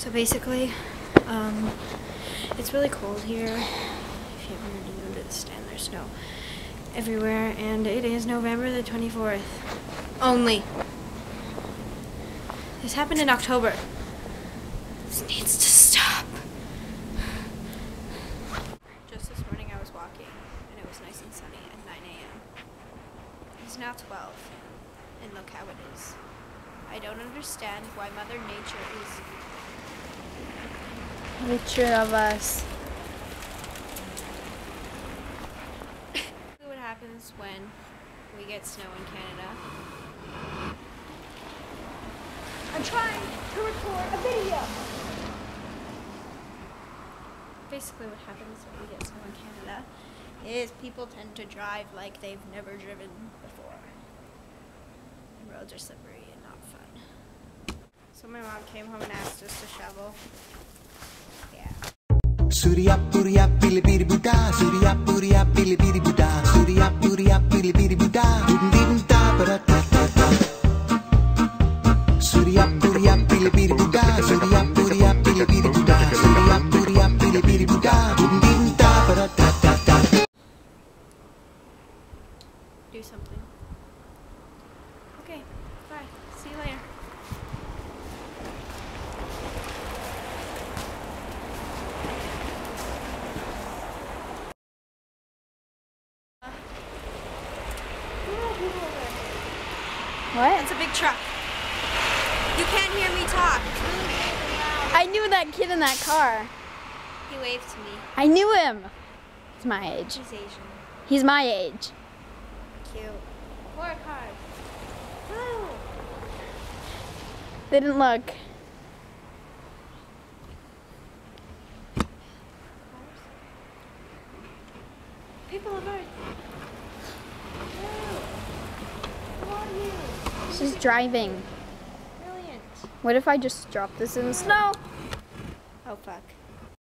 So basically, it's really cold here. If you ever noticed, and there's snow everywhere, and it is November the 24th. Only. This happened in October. This needs to stop. Just this morning I was walking, and it was nice and sunny at 9 a.m. It's now 12, and look how it is. I don't understand why Mother Nature is Nature of us. what happens when we get snow in Canada. I'm trying to record a video. Basically what happens when we get snow in Canada is people tend to drive like they've never driven before. And roads are slippery and not fun. So my mom came home and asked us to shovel. Yeah. Surya Puriya Pilipiri Buddha, Surya Puriya Pilipiri Buddha, Surya Puriya Pilipiri Buddha, Dindinta Paratata. Surya Puriya Pilipiri Buddha, Surya Puriya Pilipiri Buddha, Surya Puriya Pilipiri Buddha, Dindinta Paratata. Do something. Okay, bye. See you later. What? It's a big truck. You can't hear me talk. It's really loud. I knew that kid in that car. He waved to me. I knew him. He's my age. He's Asian. He's my age. Cute. More cars. Woo! They didn't look. People of Earth. Woo! Who are you? She's driving. Brilliant. What if I just drop this in the snow? Oh fuck.